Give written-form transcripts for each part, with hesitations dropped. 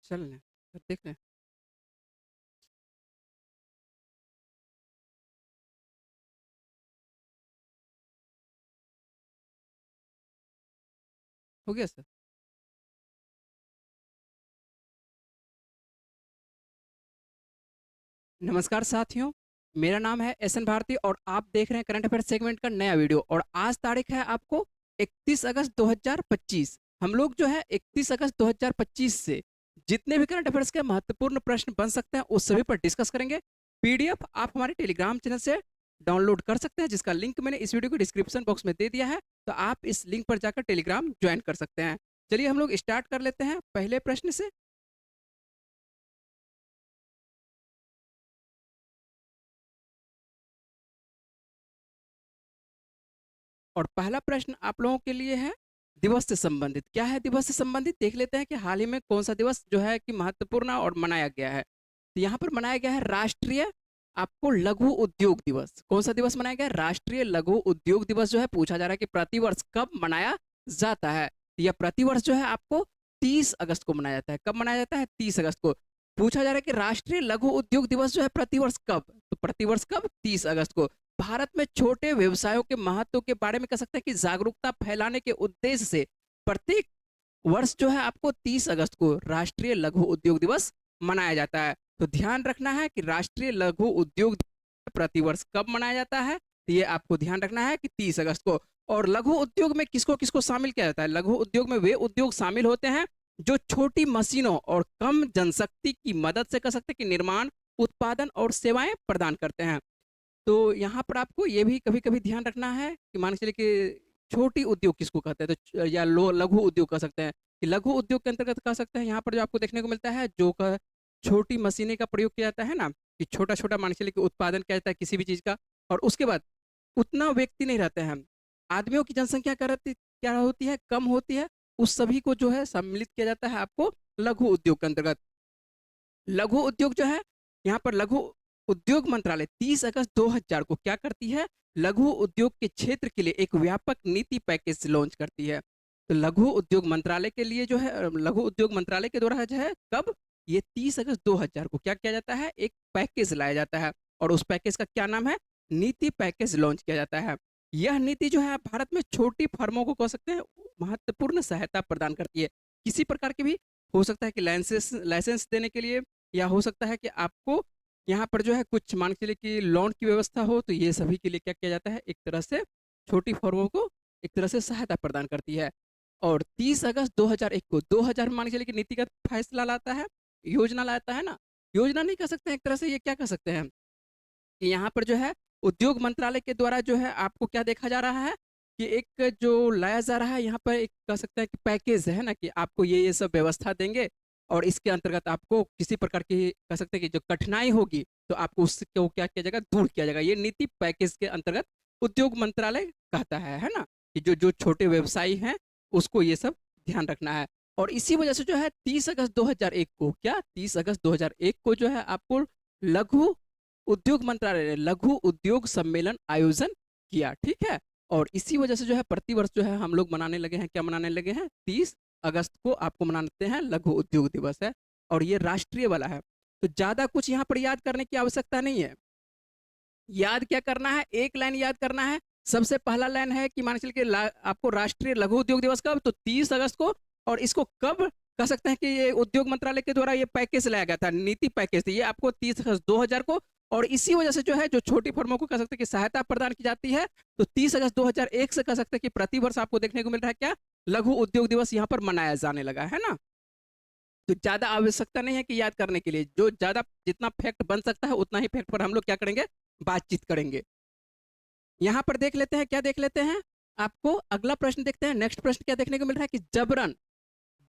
चल लें, फिर देख लें। हो गया सर? नमस्कार साथियों, मेरा नाम है एसएन भारती और आप देख रहे हैं करंट अफेयर सेगमेंट का नया वीडियो। और आज तारीख है आपको 31 अगस्त 2025। हम लोग जो है 31 अगस्त 2025 से जितने भी करंट अफेयर्स के महत्वपूर्ण प्रश्न बन सकते हैं उस सभी पर डिस्कस करेंगे। पीडीएफ आप हमारे टेलीग्राम चैनल से डाउनलोड कर सकते हैं, जिसका लिंक मैंने इस वीडियो को डिस्क्रिप्शन बॉक्स में दे दिया है। तो आप इस लिंक पर जाकर टेलीग्राम ज्वाइन कर सकते हैं। चलिए हम लोग स्टार्ट कर लेते हैं पहले प्रश्न से। और पहला प्रश्न आप लोगों के लिए है दिवस से संबंधित। क्या है दिवस से संबंधित, देख लेते हैं कि हाल ही में कौन सा दिवस जो है कि महत्वपूर्ण और मनाया गया है। तो यहाँ पर मनाया गया है राष्ट्रीय आपको लघु उद्योग दिवस। कौन सा दिवस मनाया गया है? राष्ट्रीय लघु उद्योग दिवस जो है पूछा जा रहा है कि प्रतिवर्ष कब मनाया जाता है। तो यह प्रतिवर्ष जो है आपको 30 अगस्त को मनाया जाता है। कब मनाया जाता है? 30 अगस्त को। पूछा जा रहा है कि राष्ट्रीय लघु उद्योग दिवस जो है प्रतिवर्ष कब? तो प्रतिवर्ष कब? 30 अगस्त को। भारत में छोटे व्यवसायों के महत्व के बारे में कह सकते हैं कि जागरूकता फैलाने के उद्देश्य से प्रत्येक वर्ष जो है आपको 30 अगस्त को राष्ट्रीय लघु उद्योग दिवस मनाया जाता है। तो ध्यान रखना है कि राष्ट्रीय लघु उद्योग दिवस प्रतिवर्ष कब मनाया जाता है। तो ये आपको ध्यान रखना है कि 30 अगस्त को। और लघु उद्योग में किसको किसको शामिल किया जाता है? लघु उद्योग में वे उद्योग शामिल होते हैं जो छोटी मशीनों और कम जनशक्ति की मदद से कह सकते हैं कि निर्माण, उत्पादन और सेवाएं प्रदान करते हैं। तो यहाँ पर आपको ये भी कभी-कभी ध्यान रखना है कि मान के चलिए कि छोटी उद्योग किसको कहते हैं, तो या लो लघु उद्योग कह सकते हैं कि लघु उद्योग के अंतर्गत कह सकते हैं। यहाँ पर जो आपको देखने को मिलता है जो छोटी मशीनें का प्रयोग किया जाता है ना, कि छोटा-छोटा मान के चलिए कि उत्पादन किया जाता है किसी भी चीज़ का। और उसके बाद उतना व्यक्ति नहीं रहते हैं, आदमियों की जनसंख्या क्या होती है? कम होती है। उस सभी को जो है सम्मिलित किया जाता है आपको लघु उद्योग के अंतर्गत। लघु उद्योग जो है, यहाँ पर लघु उद्योग मंत्रालय 30 अगस्त 2000 को क्या करती है? लघु उद्योग के क्षेत्र के लिए एक व्यापक नीति पैकेज लॉन्च करती है। तो लघु उद्योग मंत्रालय के लिए जो है लघु उद्योग मंत्रालय के द्वारा जो है कब? ये 30 अगस्त 2000 को क्या किया जाता है? एक पैकेज लाया जाता है। और उस पैकेज का क्या नाम है? नीति पैकेज लॉन्च किया जाता है। यह नीति जो है भारत में छोटी फर्मों को कह सकते हैं महत्वपूर्ण सहायता प्रदान करती है। किसी प्रकार की भी हो सकता है कि लाइसेंस लाइसेंस देने के लिए, या हो सकता है कि आपको यहाँ पर जो है कुछ मान के चलिए कि लोन की व्यवस्था हो। तो ये सभी के लिए क्या किया जाता है? एक तरह से छोटी फर्मों को एक तरह से सहायता प्रदान करती है। और 30 अगस्त 2001 को 2000 मान के चलिए कि नीतिगत फैसला लाता है, योजना लाता है ना। योजना नहीं कह सकते हैं, एक तरह से ये क्या कह सकते हैं कि यहाँ पर जो है उद्योग मंत्रालय के द्वारा जो है आपको क्या देखा जा रहा है कि एक जो लाया जा रहा है यहाँ पर एक कह सकते हैं कि पैकेज है ना, कि आपको ये सब व्यवस्था देंगे। और इसके अंतर्गत आपको किसी प्रकार की कह सकते हैं कि जो कठिनाई होगी तो आपको उसको क्या किया जाएगा? दूर किया जाएगा। ये नीति पैकेज के अंतर्गत उद्योग मंत्रालय कहता है ना, कि जो जो छोटे व्यवसायी हैं उसको ये सब ध्यान रखना है। और इसी वजह से जो है 30 अगस्त 2001 को क्या 30 अगस्त 2001 को जो है आपको लघु उद्योग मंत्रालय ने लघु उद्योग सम्मेलन आयोजन किया, ठीक है। और इसी वजह से जो है प्रतिवर्ष जो है हम लोग मनाने लगे हैं, क्या मनाने लगे हैं? 30 अगस्त को आपको मनाते हैं लघु उद्योग दिवस है। और ये राष्ट्रीय वाला है। तो ज्यादा कुछ यहाँ पर याद करने की आवश्यकता नहीं है। याद क्या करना है? एक लाइन याद करना है। सबसे पहला लाइन है कि मान चलिए कि आपको राष्ट्रीय लघु उद्योग दिवस कब? तो 30 अगस्त को। और इसको कब कह सकते हैं कि ये उद्योग मंत्रालय के द्वारा ये पैकेज लाया गया था, नीति पैकेज थी ये आपको 30 अगस्त 2000 को। और इसी वजह से जो है जो छोटी फर्मों को कह सकते हैं कि सहायता प्रदान की जाती है। तो 30 अगस्त 2001 से कह सकते हैं कि प्रतिवर्ष आपको देखने को मिल रहा है क्या? लघु उद्योग दिवस यहाँ पर मनाया जाने लगा है ना। तो ज्यादा आवश्यकता नहीं है कि याद करने के लिए, जो ज्यादा जितना फैक्ट बन सकता है उतना ही फैक्ट पर हम लोग क्या करेंगे? बातचीत करेंगे। यहाँ पर देख लेते हैं, क्या देख लेते हैं? आपको अगला प्रश्न देखते हैं। नेक्स्ट प्रश्न क्या देखने को मिल रहा है कि जबरन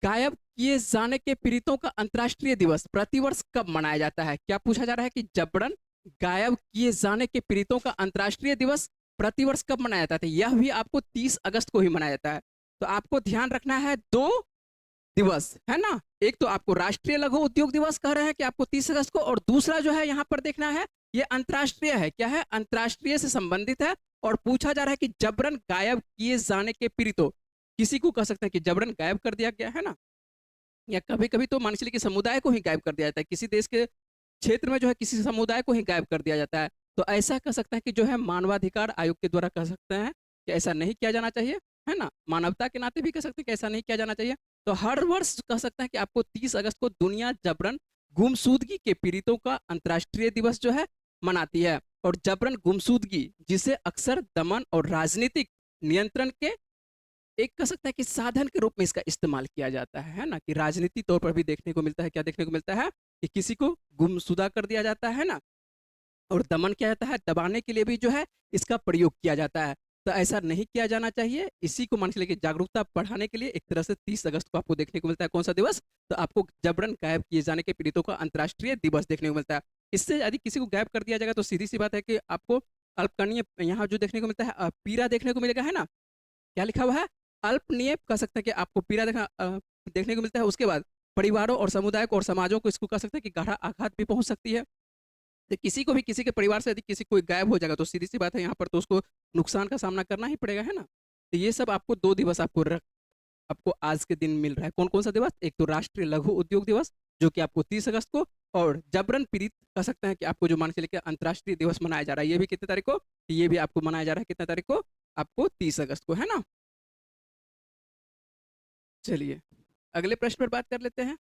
गायब किए जाने के पीड़ितों का अंतर्राष्ट्रीय दिवस प्रतिवर्ष कब मनाया जाता है? क्या पूछा जा रहा है कि जबरन गायब किए जाने के पीड़ितों का अंतर्राष्ट्रीय दिवस प्रतिवर्ष कब मनाया जाता है? यह भी आपको 30 अगस्त को ही मनाया जाता है। तो आपको ध्यान रखना है दो दिवस है ना। एक तो आपको राष्ट्रीय लघु उद्योग दिवस कह रहे हैं कि आपको 30 अगस्त को, और दूसरा जो है यहाँ पर देखना है ये अंतर्राष्ट्रीय है। क्या है? अंतर्राष्ट्रीय से संबंधित है। और पूछा जा रहा है कि जबरन गायब किए जाने के पीड़ितों, किसी को कह सकते हैं कि जबरन गायब कर दिया गया है ना, या कभी-कभी तो मान के चलिए कि समुदाय को ही गायब कर दिया जाता है। किसी देश के क्षेत्र में जो है किसी समुदाय को ही गायब कर दिया जाता है। तो ऐसा कह सकते हैं कि जो है मानवाधिकार आयोग के द्वारा कह सकते हैं कि ऐसा नहीं किया जाना चाहिए, है ना? मानवता के नाते भी कह सकते हैं कि ऐसा नहीं किया जाना चाहिए। तो हर वर्ष कह सकते हैं कि आपको 30 अगस्त को दुनिया जबरन गुमशुदगी के पीड़ितों का अंतर्राष्ट्रीय दिवस जो है मनाती है। और जबरन गुमशुदगी जिसे अक्सर दमन और राजनीतिक नियंत्रण के एक कह सकता है कि साधन के रूप में इसका इस्तेमाल किया जाता है ना? कि राजनीति तौर पर भी देखने को मिलता है, क्या देखने को मिलता है कि किसी को गुमशुदा कर दिया जाता है ना? और दमन किया जाता है, दबाने के लिए भी जो है इसका प्रयोग किया जाता है। तो ऐसा नहीं किया जाना चाहिए। इसी को मान के चलिए कि जागरूकता बढ़ाने के लिए एक तरह से 30 अगस्त को आपको देखने को मिलता है कौन-सा दिवस? तो आपको जबरन गायब किए जाने के पीड़ितों का अंतर्राष्ट्रीय दिवस देखने को मिलता है। इससे यदि किसी को गायब कर दिया जाएगा तो सीधी-सी बात है कि आपको अल्पकनीय यहाँ जो देखने को मिलता है पीड़ा देखने को मिलेगा, है ना? क्या लिखा हुआ है? अल्पनिय कह सकते हैं कि आपको पीड़ा देखने को मिलता है। उसके बाद परिवारों और समुदाय को और समाजों को इसको कह सकते हैं कि गहरा आघात भी पहुँच सकती है। तो किसी को भी किसी के परिवार से यदि किसी कोई गायब हो जाएगा तो सीधी-सी बात है यहाँ पर तो उसको नुकसान का सामना करना ही पड़ेगा, है ना? तो ये सब आपको 2 दिवस आपको आज के दिन मिल रहा है। कौन-कौन सा दिवस? एक तो राष्ट्रीय लघु उद्योग दिवस जो कि आपको 30 अगस्त को और जबरन पीड़ित कह सकते हैं कि आपको जो मान के चलिए कि अंतर्राष्ट्रीय दिवस मनाया जा रहा है। ये भी कितने तारीख को? ये भी आपको मनाया जा रहा है कितने तारीख को? आपको 30 अगस्त को, है ना? चलिए, अगले प्रश्न पर बात कर लेते हैं।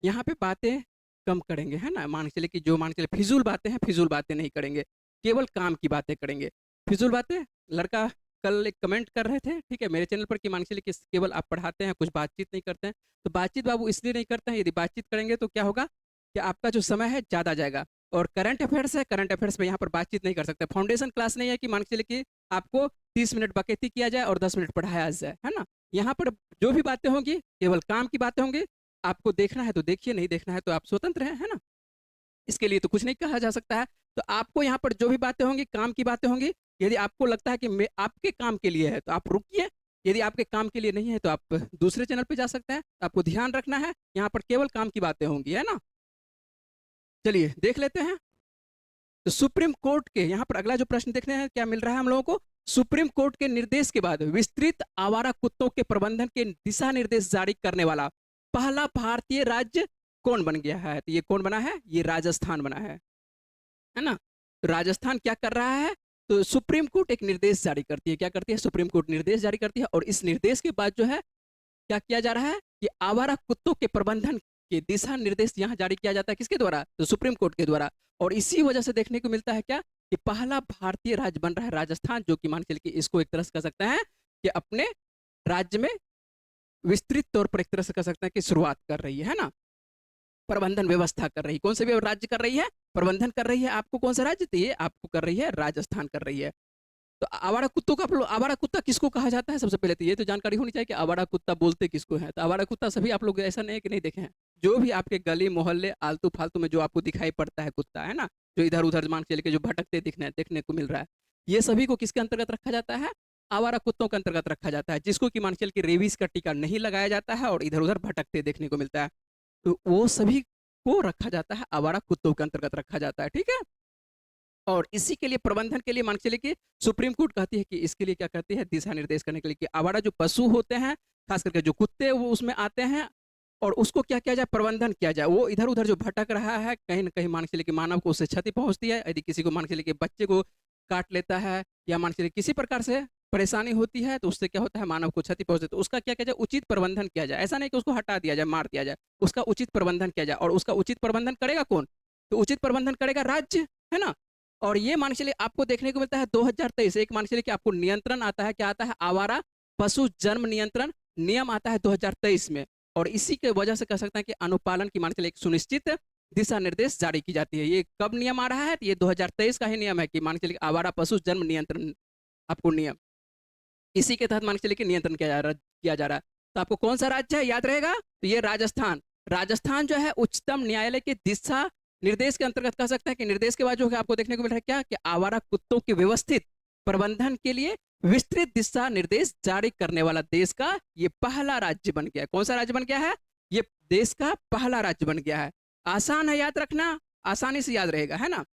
यहाँ पे बातें कम करेंगे, है ना? मान के चलिए कि जो मान के चलिए फिज़ूल बातें हैं, फिज़ूल बातें नहीं करेंगे, केवल काम की बातें करेंगे। फिज़ूल बातें लड़का कल एक कमेंट कर रहे थे, ठीक है? मेरे चैनल पर कि मान के चलिए कि केवल आप पढ़ाते हैं, कुछ बातचीत नहीं करते हैं। तो बातचीत बाबू इसलिए नहीं करते हैं, यदि बातचीत करेंगे तो क्या होगा कि आपका जो समय है ज़्यादा जाएगा। और करंट अफ़ेयर्स है, करंट अफ़ेयर्स में यहाँ पर बातचीत नहीं कर सकते। फाउंडेशन क्लास नहीं है कि मान के चलिए कि आपको 30 मिनट बकैती किया जाए और 10 मिनट पढ़ाया जाए, है ना? यहाँ पर जो भी बातें होंगी, केवल काम की बातें होंगी। आपको देखना है तो देखिए, नहीं देखना है तो आप स्वतंत्र हैं, है ना? इसके लिए तो कुछ नहीं कहा जा सकता है। तो आपको यहाँ पर जो भी बातें होंगी, काम की बातें होंगी। यदि आपको लगता है कि मैं आपके काम के लिए है, तो आप रुकिए। यदि आपके काम के लिए नहीं है, तो आप दूसरे चैनल पे जा सकते हैं। आपको ध्यान रखना है, यहाँ पर केवल काम की बातें होंगी, है ना? चलिए, देख लेते हैं। तो सुप्रीम कोर्ट के यहाँ पर अगला जो प्रश्न देखने हैं, क्या मिल रहा है हम लोगों को? सुप्रीम कोर्ट के निर्देश के बाद विस्तृत आवारा कुत्तों के प्रबंधन के दिशा निर्देश जारी करने वाला पहला भारतीय राज्य कौन बन गया है? तो ये कौन बना है? ये राजस्थान बना है ना? तो राजस्थान क्या कर रहा है? तो सुप्रीम कोर्ट एक निर्देश जारी करती है। क्या करती है? सुप्रीम कोर्ट निर्देश जारी करती है और इस निर्देश के बाद जो है क्या किया जा रहा है कि आवारा कुत्तों के प्रबंधन के दिशा निर्देश यहाँ जारी किया जाता है किसके द्वारा? तो सुप्रीम कोर्ट के द्वारा। और इसी वजह से देखने को मिलता है क्या कि पहला भारतीय राज्य बन रहा है राजस्थान, जो कि मान के चलिए कि इसको एक तरह से कह सकते हैं कि अपने राज्य में विस्तृत तौर पर एक तरह से कह सकते हैं कि शुरुआत कर रही है ना? प्रबंधन व्यवस्था कर रही है। कौन से भी राज्य कर रही है? प्रबंधन कर रही है। आपको कौन सा राज्य? तो ये आपको कर रही है राजस्थान कर रही है। तो आवारा कुत्तों का आवारा कुत्ता किसको कहा जाता है? सबसे पहले तो ये तो जानकारी होनी चाहिए कि आवारा कुत्ता बोलते किसको हैं। तो आवारा कुत्ता सभी आप लोग ऐसा नहीं है कि नहीं देखे हैं। जो भी आपके गली मोहल्ले आलतू-फालतू में जो आपको दिखाई पड़ता है कुत्ता, है ना? जो इधर-उधर मान के चलिए कि जो भटकते देखने को मिल रहा है। ये सभी को किसके अंतर्गत रखा जाता है? आवारा कुत्तों के अंतर्गत रखा जाता है। जिसको कि मान के चलिए कि रेबीज़ का टीका नहीं लगाया जाता है और इधर-उधर भटकते देखने को मिलता है। तो वो सभी को रखा जाता है, आवारा कुत्तों के अंतर्गत रखा जाता है, ठीक है? और इसी के लिए प्रबंधन के लिए मान के चलिए कि सुप्रीम कोर्ट कहती है कि इसके लिए क्या कहती है? दिशा निर्देश करने के लिए कि आवारा जो पशु होते हैं, खास करके जो कुत्ते वो उसमें आते हैं और उसको क्या किया जाए? प्रबंधन किया जाए। वो इधर-उधर जो भटक रहा है, कहीं न कहीं मान के चलिए कि मानव को उससे क्षति पहुँचती है। यदि किसी को मान के चलिए कि बच्चे को काट लेता है या मान के चलिए किसी प्रकार से परेशानी होती है, तो उससे क्या होता है? मानव को क्षति पहुँचती है। तो उसका क्या किया जाए? उचित प्रबंधन किया जाए। ऐसा नहीं कि उसको हटा दिया जाए, मार दिया जाए। उसका उचित प्रबंधन किया जाए और उसका उचित प्रबंधन करेगा कौन? तो उचित प्रबंधन करेगा राज्य, है ना? और ये मान के चलिए आपको देखने को मिलता है 2023 एक मान के चलिए कि आपको नियंत्रण आता है, क्या आता है? आवारा पशु जन्म नियंत्रण नियम आता है 2023 में। और इसी के वजह से कह सकते हैं कि अनुपालन की मान के चलिए एक सुनिश्चित दिशा निर्देश जारी की जाती है। ये कब नियम आ रहा है? ये 2023 का ही नियम है कि मान के चलिए आवारा पशु जन्म नियंत्रण आपको नियम, इसी के तहत मान के चलिए कि नियंत्रण किया जा रहा है। तो आपको कौन सा राज्य है याद रहेगा? तो ये राजस्थान। राजस्थान जो है उच्चतम न्यायालय के दिशा निर्देश के अंतर्गत कह सकते हैं कि निर्देश के बाद जो है आपको देखने को मिल रहा है क्या कि आवारा कुत्तों के व्यवस्थित प्रबंधन के लिए विस्तृत दिशा निर्देश जारी करने वाला देश का ये पहला राज्य बन गया है। कौन सा राज्य बन गया है? ये देश का पहला राज्य बन गया है। आसान है याद रखना, आसानी से याद रहेगा, है ना?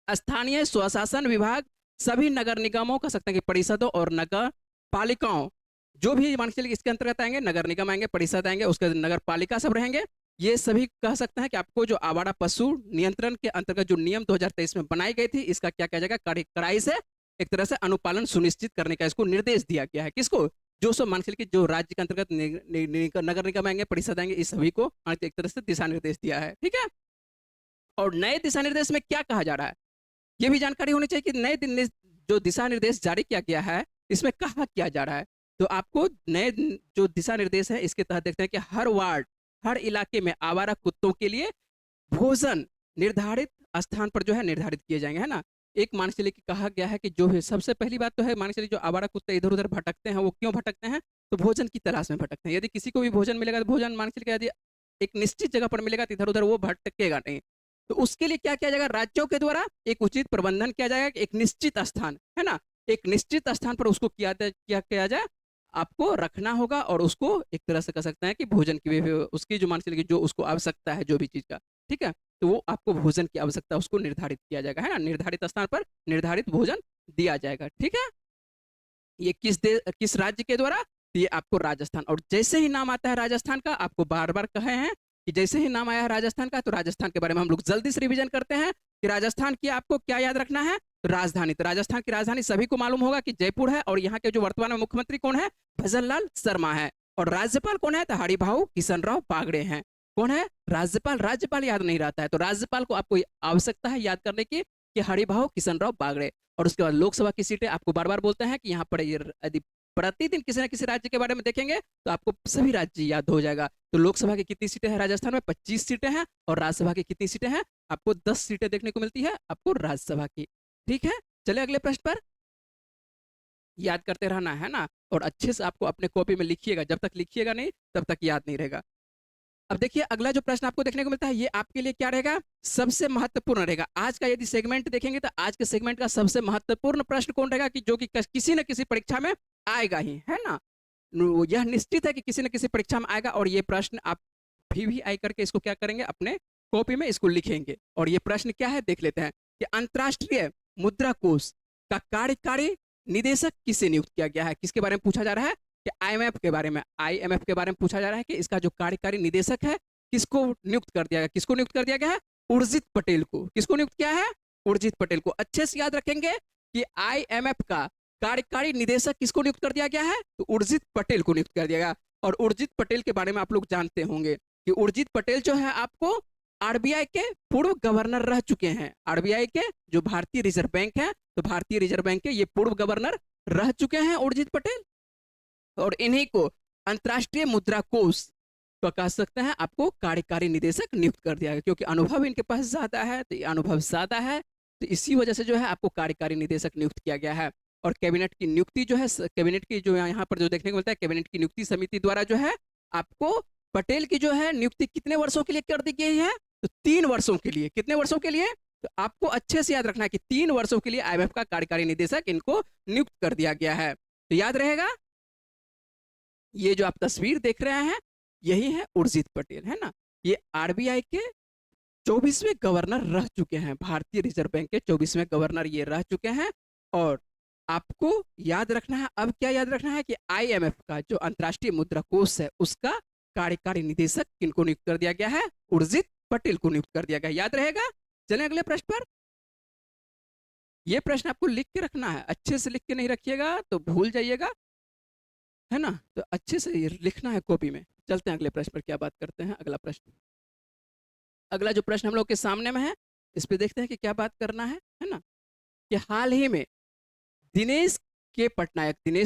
स्थानीय स्वशासन विभाग सभी नगर निगमों कह सकते हैं कि परिषदों और नगर पालिकाओं जो भी मान के चलिए इसके अंतर्गत आएंगे, नगर निगम आएंगे, परिषद आएंगे, उसके नगर पालिका सब रहेंगे, ये सभी कह सकते हैं कि आपको जो आवारा पशु नियंत्रण के अंतर्गत जो नियम 2023 में बनाई गई थी, इसका क्या किया जाएगा, कड़ाई से एक तरह से अनुपालन सुनिश्चित करने का इसको निर्देश दिया गया है। किसको? जो सब मान के चलिए कि जो राज्य के अंतर्गत नगर निगम आएंगे, परिषद आएंगे, इस सभी को एक तरह से दिशा निर्देश दिया है। ठीक है, और नए दिशा निर्देश में क्या कहा जा रहा है, ये भी जानकारी होनी चाहिए कि नए जो दिशा निर्देश जारी किया गया है, इसमें कहा किया जा रहा है। तो आपको नए जो दिशा निर्देश है, इसके तहत देखते हैं कि हर वार्ड, हर इलाके में आवारा कुत्तों के लिए भोजन निर्धारित स्थान पर जो है निर्धारित किए जाएंगे, है ना। एक मान के चलिए कि कहा गया है कि जो है सबसे पहली बात तो है, मान के चलिए जो आवारा कुत्ते इधर उधर भटकते हैं, वो क्यों भटकते हैं, तो भोजन की तलाश में भटकते हैं। यदि किसी को भी भोजन मिलेगा तो भोजन मान के चलिए यदि एक निश्चित जगह पर मिलेगा तो इधर उधर वो भटकेगा नहीं। तो उसके लिए क्या किया जाएगा, राज्यों के द्वारा एक उचित प्रबंधन किया जाएगा, एक निश्चित स्थान, है ना, एक निश्चित स्थान पर उसको क्या किया जाए, आपको रखना होगा, और उसको एक तरह से कह सकते हैं कि भोजन की उसकी जो मान के चलिए जो उसको आवश्यकता है जो भी चीज का, ठीक है, तो वो आपको भोजन की आवश्यकता उसको निर्धारित किया जाएगा, है ना, निर्धारित स्थान पर निर्धारित भोजन दिया जाएगा। ठीक है, ये किस राज्य के द्वारा, तो ये आपको राजस्थान। और जैसे ही नाम आता है राजस्थान का, आपको बार बार कहे हैं कि जैसे ही नाम आया है राजस्थान का, तो राजस्थान के बारे में हम लोग जल्दी से रिवीजन करते हैं कि राजस्थान की आपको क्या याद रखना है, राजधानी। तो राजस्थान की राजधानी सभी को मालूम होगा कि जयपुर है, और यहाँ के जो वर्तमान में मुख्यमंत्री कौन है, भजन लाल शर्मा है, और राज्यपाल कौन है, तो हरिभाऊ किशनराव बागड़े हैं। कौन है राज्यपाल? राज्यपाल याद नहीं रहता है, तो राज्यपाल को आपको आवश्यकता है याद करने की कि हरिभाऊ किशनराव बागड़े। और उसके बाद लोकसभा की सीटें आपको बार बार बोलते हैं कि यहाँ पर यदि प्रतिदिन किसी न किसी राज्य के बारे में देखेंगे तो आपको सभी राज्य याद हो जाएगा। तो लोकसभा की कितनी सीटें हैं राजस्थान में, 25 सीटें हैं, और राज्यसभा की कितनी सीटें हैं, आपको 10 सीटें देखने को मिलती है आपको राज्यसभा की। ठीक है, चले अगले प्रश्न पर, याद करते रहना है ना, और अच्छे से आपको अपने कॉपी में लिखिएगा, जब तक लिखिएगा नहीं तब तक याद नहीं रहेगा। अब देखिए अगला जो प्रश्न आपको देखने को मिलता है, ये आपके लिए क्या रहेगा, सबसे महत्वपूर्ण रहेगा आज का। यदि सेगमेंट देखेंगे तो आज के सेगमेंट का सबसे महत्वपूर्ण प्रश्न कौन रहेगा, कि जो कि किसी न किसी परीक्षा में आएगा ही, है ना, यह निश्चित है कि किसी न किसी परीक्षा में आएगा। और ये प्रश्न आप भी आई करके इसको क्या करेंगे, अपने कॉपी में इसको लिखेंगे। और ये प्रश्न क्या है देख लेते हैं कि अंतरराष्ट्रीय मुद्रा कोष का कार्यकारी निदेशक किसे नियुक्त किया गया है। किसके बारे में पूछा जा रहा है, कि आईएमएफ के बारे में, आईएमएफ के बारे में पूछा जा रहा है कि इसका जो कार्यकारी निदेशक है किसको नियुक्त कर दिया गया, किसको नियुक्त कर दिया गया है, उर्जित पटेल को। किसको नियुक्त किया है, उर्जित पटेल को। अच्छे से याद रखेंगे कि आईएमएफ का कार्यकारी निदेशक किसको नियुक्त कर दिया गया है, तो उर्जित पटेल को नियुक्त कर दिया गया। और उर्जित पटेल के बारे में आप लोग जानते होंगे कि उर्जित पटेल जो है आपको आरबीआई के पूर्व गवर्नर रह चुके हैं। आरबीआई के जो भारतीय रिजर्व बैंक है, तो भारतीय रिजर्व बैंक के ये पूर्व गवर्नर रह चुके हैं उर्जित पटेल। और इन्हीं को अंतरराष्ट्रीय मुद्रा कोष तो कह सकते हैं आपको कार्यकारी निदेशक नियुक्त कर दिया गया, क्योंकि अनुभव इनके पास ज्यादा है, तो अनुभव ज्यादा है, तो इसी वजह से जो है आपको कार्यकारी निदेशक नियुक्त किया गया है। और कैबिनेट की नियुक्ति जो है, कैबिनेट की जो यहाँ पर जो देखने को मिलता है, कैबिनेट की नियुक्ति समिति द्वारा जो है आपको पटेल की जो है नियुक्ति कितने वर्षों के लिए कर दी गई है, तो 3 वर्षों के लिए। कितने वर्षों के लिए, तो आपको अच्छे से याद रखना है कि 3 वर्षों के लिए आईएमएफ का कार्यकारी निदेशक इनको नियुक्त कर दिया गया है। तो याद रहेगा, ये जो आप तस्वीर देख रहे हैं यही है उर्जित पटेल, है ना। ये आरबीआई के 24वें गवर्नर रह चुके हैं, भारतीय रिजर्व बैंक के 24वें गवर्नर ये रह चुके हैं। और आपको याद रखना है, अब क्या याद रखना है कि आईएमएफ का जो अंतरराष्ट्रीय मुद्रा कोष है उसका कार्यकारी निदेशक किनको नियुक्त कर दिया गया है, उर्जित पटेल को नियुक्त कर दिया गया है। याद रहेगा। चलें अगले प्रश्न पर। यह प्रश्न आपको लिख के रखना है, अच्छे से लिख के नहीं रखिएगा तो भूल जाइएगा, है ना, तो अच्छे से लिखना है कॉपी में। चलते हैं अगले प्रश्न पर, क्या बात करते हैं। अगला प्रश्न, अगला जो प्रश्न हम लोग के सामने में है, इस पे देखते हैं कि क्या बात करना है ना, कि हाल ही में दिनेश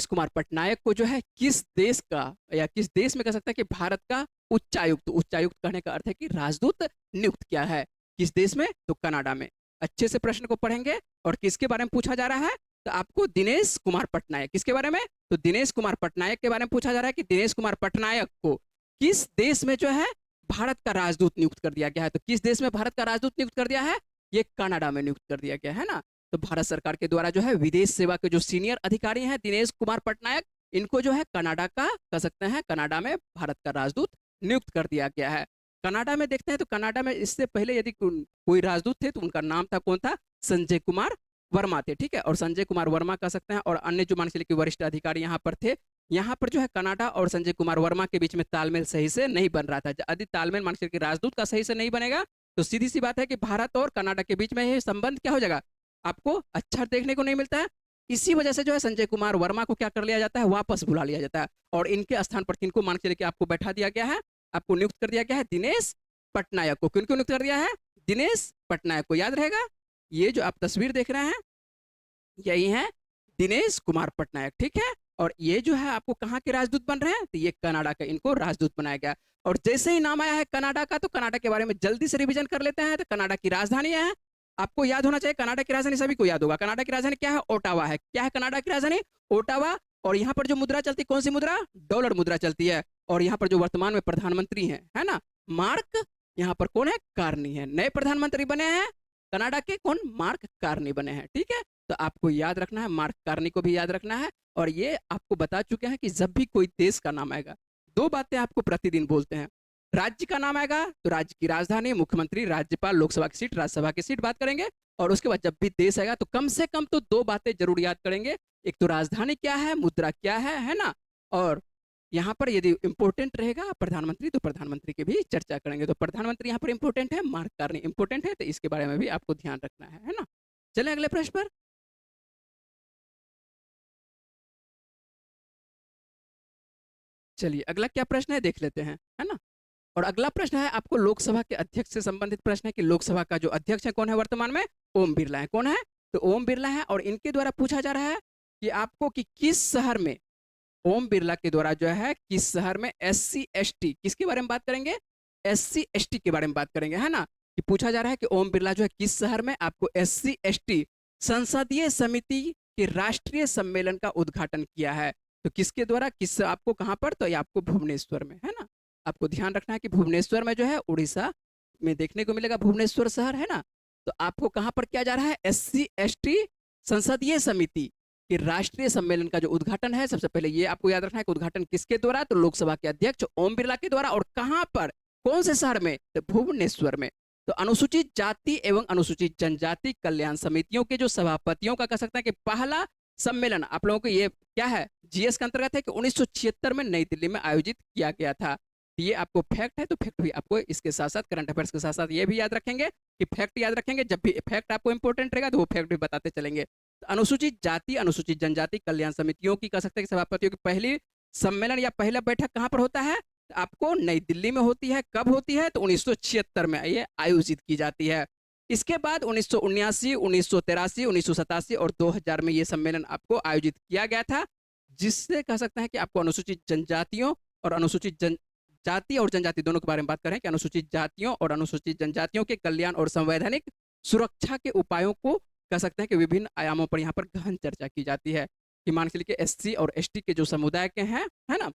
कुमार पटनायक को जो है किस देश का, या किस देश में कह सकते हैं कि भारत का उच्चायुक्त, उच्चायुक्त कहने का अर्थ है कि राजदूत नियुक्त किया है। किस देश में, तो कनाडा में। अच्छे से प्रश्न को पढ़ेंगे। और किसके बारे में पूछा जा रहा है, तो आपको दिनेश कुमार पटनायक, किसके बारे में, तो दिनेश कुमार पटनायक के बारे में पूछा जा रहा है कि दिनेश कुमार पटनायक को किस देश में जो है भारत का राजदूत नियुक्त कर दिया गया है। तो किस देश में भारत का राजदूत नियुक्त कर दिया है, ये कनाडा में नियुक्त कर दिया गया है ना। तो भारत सरकार के द्वारा जो है विदेश सेवा के जो सीनियर अधिकारी हैं दिनेश कुमार पटनायक, इनको जो है कनाडा का कह सकते हैं, कनाडा में भारत का राजदूत नियुक्त कर दिया गया है। कनाडा में देखते हैं तो कनाडा में इससे पहले यदि कोई राजदूत थे तो उनका नाम था, कौन था, संजय कुमार वर्मा थे। ठीक है, और संजय कुमार वर्मा कह सकते हैं, और अन्य जो मान के लिए वरिष्ठ अधिकारी यहाँ पर थे यहाँ पर जो है कनाडा और संजय कुमार वर्मा के बीच में तालमेल सही से नहीं बन रहा था। यदि तालमेल मान के राजदूत का सही से नहीं बनेगा तो सीधी सी बात है कि भारत और कनाडा के बीच में ये संबंध क्या हो जाएगा, आपको अच्छा देखने को नहीं मिलता है। इसी वजह से जो है संजय कुमार वर्मा को क्या कर लिया जाता है, वापस बुला लिया जाता है और इनके स्थान पर किनको मान के लेके आपको बैठा दिया गया है, आपको नियुक्त कर दिया गया है दिनेश पटनायक को। किनको नियुक्त कर दिया है, दिनेश पटनायक को। याद रहेगा, ये जो आप तस्वीर देख रहे हैं यही है दिनेश कुमार पटनायक, ठीक है। और ये जो है आपको कहाँ के राजदूत बन रहे हैं, तो ये कनाडा का इनको राजदूत बनाया गया। और जैसे ही नाम आया है कनाडा का, तो कनाडा के बारे में जल्दी से रिवीजन कर लेते हैं। तो कनाडा की राजधानी है, आपको याद होना चाहिए कनाडा की राजधानी, सभी को याद होगा। कनाडा की राजधानी क्या है, ओटावा है। क्या है कनाडा की राजधानी, ओटावा। और यहाँ पर जो मुद्रा चलती है, कौन सी मुद्रा, डॉलर मुद्रा चलती है। और यहाँ पर जो वर्तमान में प्रधानमंत्री है ना, मार्क, यहाँ पर कौन है, कार्नी है। नए प्रधानमंत्री बने हैं कनाडा के, कौन, मार्क कार्नी बने हैं, ठीक है। तो आपको याद रखना है, मार्क कार्नी को भी याद रखना है। और ये आपको बता चुके हैं कि जब भी कोई देश का नाम आएगा, दो बातें आपको प्रतिदिन बोलते हैं। राज्य का नाम आएगा तो राज्य की राजधानी, मुख्यमंत्री, राज्यपाल, लोकसभा की सीट, राज्यसभा की सीट बात करेंगे। और उसके बाद जब भी देश आएगा तो कम से कम तो दो बातें जरूर याद करेंगे। एक तो राजधानी क्या है, मुद्रा क्या है ना। और यहाँ पर यदि इंपॉर्टेंट रहेगा प्रधानमंत्री, तो प्रधानमंत्री की भी चर्चा करेंगे। तो प्रधानमंत्री यहाँ पर इंपॉर्टेंट है, मार्क कार्नी इंपॉर्टेंट है, तो इसके बारे में भी आपको ध्यान रखना है ना। चले अगले प्रश्न पर। चलिए अगला क्या प्रश्न है देख लेते हैं, है ना। और अगला प्रश्न है आपको लोकसभा के अध्यक्ष से संबंधित प्रश्न है कि लोकसभा का जो अध्यक्ष है कौन है वर्तमान में, ओम बिरला है। कौन है, तो ओम बिरला है। और इनके द्वारा पूछा जा रहा है कि आपको कि किस शहर में, ओम बिरला के द्वारा जो है किस शहर में एससी एसटी, किसके बारे में बात करेंगे, एससी एसटी के बारे में बात करेंगे, है ना। कि पूछा जा रहा है कि ओम बिरला जो है किस शहर में आपको एससी एसटी संसदीय समिति के राष्ट्रीय सम्मेलन का उद्घाटन किया है। तो किसके द्वारा, किस, आपको कहां पर, तो ये आपको भुवनेश्वर में, है ना। आपको ध्यान रखना है कि भुवनेश्वर में जो है उड़ीसा में देखने को मिलेगा, भुवनेश्वर शहर, है ना। तो आपको कहां पर किया जा रहा है, एससी एसटी संसदीय समिति कि राष्ट्रीय सम्मेलन का जो उद्घाटन है, सबसे पहले ये आपको याद रखना है कि उद्घाटन किसके द्वारा, तो लोकसभा के अध्यक्ष ओम बिरला के द्वारा। और कहां पर, कौन से शहर में, तो भुवनेश्वर में। तो अनुसूचित जाति एवं अनुसूचित जनजाति कल्याण समितियों के जो सभापतियों का कह सकते हैं कि पहला सम्मेलन आप लोगों को ये क्या है, जीएस के अंतर्गत है कि 1976 में नई दिल्ली में आयोजित किया गया था। ये आपको फैक्ट है, तो फैक्ट भी आपको इसके साथ साथ करंट अफेयर्स के साथ साथ ये भी याद रखेंगे कि फैक्ट याद रखेंगे। जब भी फैक्ट आपको इंपॉर्टेंट रहेगा तो वो फैक्ट भी बताते चलेंगे। तो अनुसूचित जाति अनुसूचित जनजाति कल्याण समितियों की कह सकते हैं कि सभापतियों की पहली सम्मेलन या पहला बैठक कहां पर होता है, तो आपको नई दिल्ली में होती है। कब होती है, तो 1976 में ये आयोजित की जाती है। इसके बाद 1979, 1983, 1987 और 2000 में ये सम्मेलन आपको आयोजित किया गया था, जिससे कह सकते हैं कि आपको अनुसूचित जनजातियों और अनुसूचित जाति और जनजाति दोनों के बारे में बात करें कि अनुसूचित जातियों और अनुसूचित जनजातियों के कल्याण और संवैधानिक सुरक्षा के उपायों को कह सकते हैं कि विभिन्न आयामों पर यहाँ पर गहन चर्चा की जाती है। कि मान के लिए एससी और एसटी के जो समुदाय के हैं, है ना,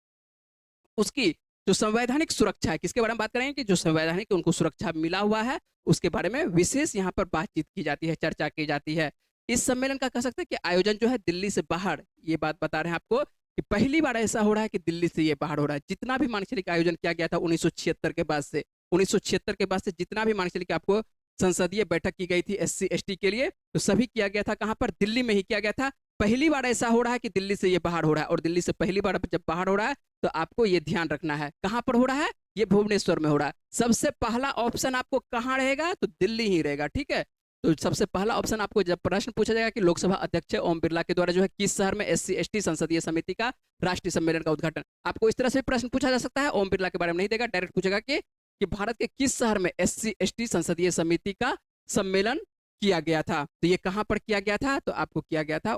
उसकी जो संवैधानिक सुरक्षा है, किसके बारे में बात करेंगे कि जो संवैधानिक उनको सुरक्षा मिला हुआ है उसके बारे में विशेष यहाँ पर बातचीत की जाती है, चर्चा की जाती है। इस सम्मेलन का कह सकते हैं कि आयोजन जो है दिल्ली से बाहर, ये बात बता रहे हैं आपको कि पहली बार ऐसा हो रहा है कि दिल्ली से ये बाहर हो रहा है। जितना भी मानसिक का आयोजन किया गया था 1976 के बाद से, 1976 के बाद से जितना भी मानसिक की आपको संसदीय बैठक की गई थी एससी एसटी के लिए, तो सभी किया गया था कहां पर, दिल्ली में ही किया गया था। पहली बार ऐसा हो रहा है कि दिल्ली से ये बाहर हो रहा है। और दिल्ली से पहली बार जब बाहर हो रहा है तो आपको ये ध्यान रखना है कहां पर हो रहा है, ये भुवनेश्वर में हो रहा है। सबसे पहला ऑप्शन आपको कहां रहेगा, तो दिल्ली ही रहेगा, ठीक है। तो सबसे पहला ऑप्शन आपको जब प्रश्न पूछा जाएगा कि लोकसभा अध्यक्ष ओम बिरला के द्वारा जो है किस शहर में एससी एसटी संसदीय समिति का राष्ट्रीय सम्मेलन का उद्घाटन, आपको इस तरह से प्रश्न पूछा जा सकता है। ओम बिरला के बारे में नहीं देगा, डायरेक्ट पूछेगा कि भारत के किस शहर में एससी एसटी संसदीय समिति का सम्मेलन किया गया था। तो ये कहां पर किया गया था, तो आपको किया गया था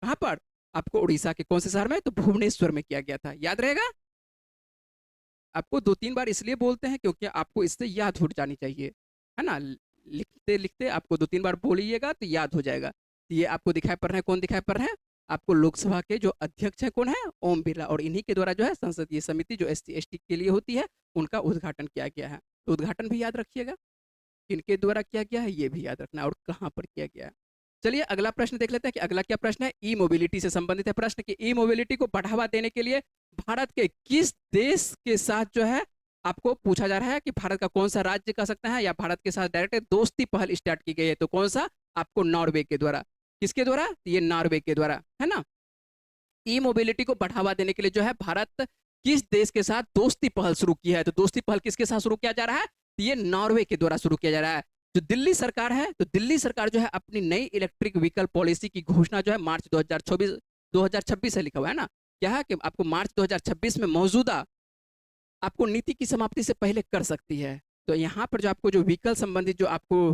कहां पर, आपको उड़ीसा के कौन से शहर में, तो भुवनेश्वर में किया गया था। याद रहेगा, आपको 2-3 बार इसलिए बोलते हैं क्योंकि आपको इससे याद हो जानी चाहिए, है ना। लिखते लिखते आपको 2-3 बार बोलिएगा तो याद हो जाएगा। तो ये आपको दिखाई पड़ रहे हैं, कौन दिखाई पड़ रहे हैं, आपको लोकसभा के जो अध्यक्ष है कौन है, ओम बिरला। और इन्हीं के द्वारा जो है संसदीय समिति जो एससी एसटी के लिए होती है उनका उद्घाटन किया गया है। तो उद्घाटन भी याद रखिएगा, किनके द्वारा किया गया है ये भी याद रखना है और कहाँ पर किया गया है। चलिए अगला प्रश्न देख लेते हैं कि अगला क्या प्रश्न है। ई मोबिलिटी से संबंधित है प्रश्न कि ई मोबिलिटी को बढ़ावा देने के लिए भारत के किस देश के साथ जो है आपको पूछा जा रहा है कि भारत का कौन सा राज्य कह सकते हैं या भारत के साथ डायरेक्ट दोस्ती पहल स्टार्ट की गई है, तो कौन सा, आपको नॉर्वे के द्वारा। किसके द्वारा, ये नॉर्वे के द्वारा, है ना। ई मोबिलिटी को बढ़ावा देने के लिए जो है भारत किस देश के साथ दोस्ती पहल शुरू की है? तो दोस्ती पहल किसके साथ शुरू किया जा रहा है? तो ये नॉर्वे के द्वारा शुरू किया जा रहा है। जो दिल्ली सरकार है, तो दिल्ली सरकार जो है अपनी नई इलेक्ट्रिक व्हीकल पॉलिसी की घोषणा जो है मार्च 2026 से लिखा हुआ है ना, क्या है कि आपको मार्च 2026 में मौजूदा आपको नीति की समाप्ति से पहले कर सकती है। तो यहाँ पर जो आपको जो व्हीकल संबंधित जो आपको